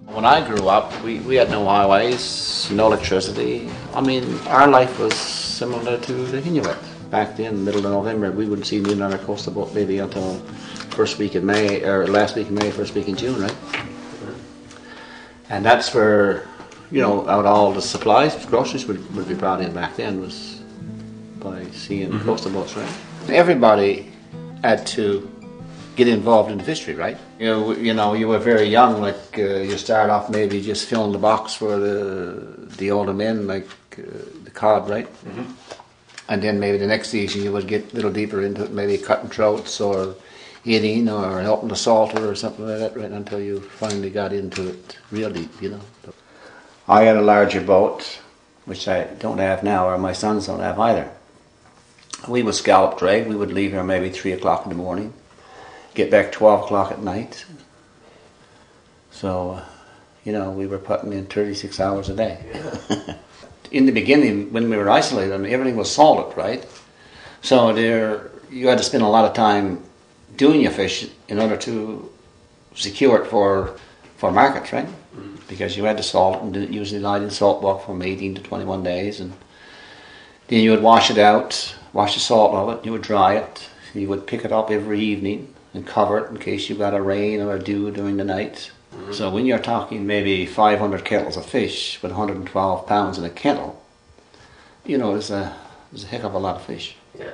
When I grew up, we had no highways, no electricity. I mean, our life was similar to the Inuit. Back then, middle of November, we wouldn't see noon on our coastal boat maybe until first week in May, or last week in May, first week in June, right? And that's where, you know, out all the supplies, groceries would be brought in back then, was by seeing coastal boats, right? Everybody had to get involved in the fishery, right? You know, you were very young, like you start off maybe just filling the box for the older men, like the cod, right? And then maybe the next season you would get a little deeper into it, maybe cutting trouts or eating or helping the salter or something like that, right, until you finally got into it real deep, you know. I had a larger boat, which I don't have now, or my sons don't have either. We would scallop drag. We would leave here maybe 3 o'clock in the morning, get back 12 o'clock at night. So, you know, we were putting in 36 hours a day. Yeah. In the beginning, when we were isolated, I mean, everything was salted, right? So you had to spend a lot of time doing your fish in order to secure it for markets, right? Because you had to salt, and it usually lied in salt block from 18 to 21 days, and then you would wash it out, wash the salt of it, you would dry it, you would pick it up every evening and cover it in case you got a rain or a dew during the night. So when you're talking maybe 500 kettles of fish with 112 pounds in a kettle, you know, there's a heck of a lot of fish. Yeah.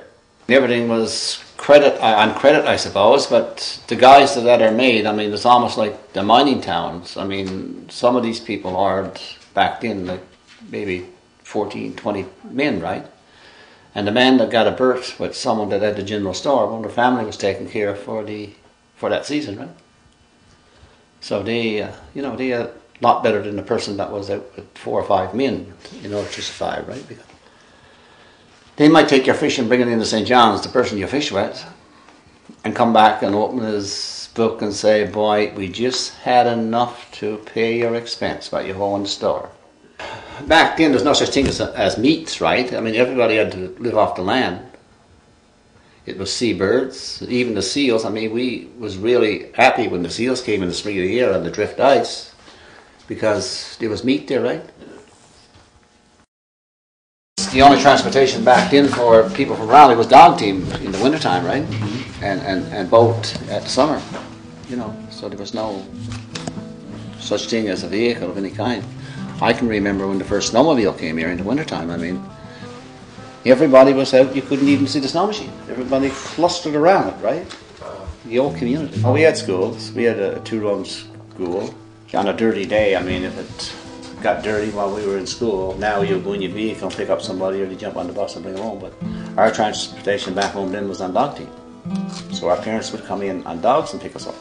Everything was on credit, I suppose, but the guys that are made, I mean, it's almost like the mining towns. I mean, some of these people hired back then, like maybe 14, 20 men, right? And the man that got a berth with someone that had the general store, well, their family was taken care of for that season, right? So they, you know, they are a lot better than the person that was out with 4 or 5 men in order to survive, right? Because they might take your fish and bring it into St. John's, the person you fish with, and come back and open his book and say, boy, we just had enough to pay your expense, but you owe in the store. Back then, there's no such thing as meats, right? I mean, everybody had to live off the land. It was seabirds, even the seals. I mean, we was really happy when the seals came in the spring of the year on the drift ice, because there was meat there, right? The only transportation back then for people from Raleigh was dog team in the wintertime, right? And boat at summer, you know, so there was no such thing as a vehicle of any kind. I can remember when the first snowmobile came here in the wintertime. I mean, everybody was out, you couldn't even see the snow machine. Everybody clustered around it, right? The old community. Oh, we had schools. We had a 2-room school. On a dirty day, I mean, if it got dirty while we were in school, now you go in your vehicle and pick up somebody, or you jump on the bus and bring them home. But our transportation back home then was on dog team. So our parents would come in on dogs and pick us up.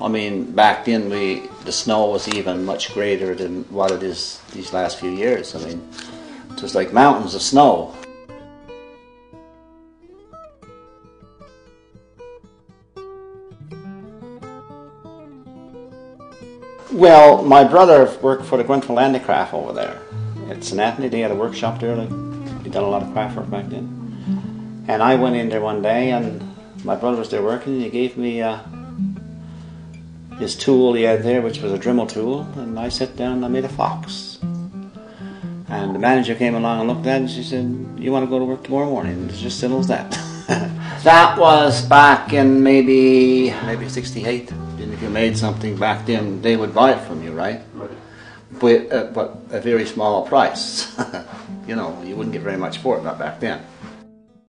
I mean, back then the snow was even much greater than what it is these last few years. I mean, it was like mountains of snow. Well, my brother worked for the Grenfell Handicraft over there at St. Anthony. They had a workshop there. He'd done a lot of craft work back then. And I went in there one day, and my brother was there working, and he gave me his tool he had there, which was a Dremel tool, and I sat down and I made a fox. And the manager came along and looked at it, and she said, you want to go to work tomorrow morning? And it's just simple as that. That was back in maybe 68. And if you made something back then, they would buy it from you, right? But a very small price. You know, you wouldn't get very much for it, not back then.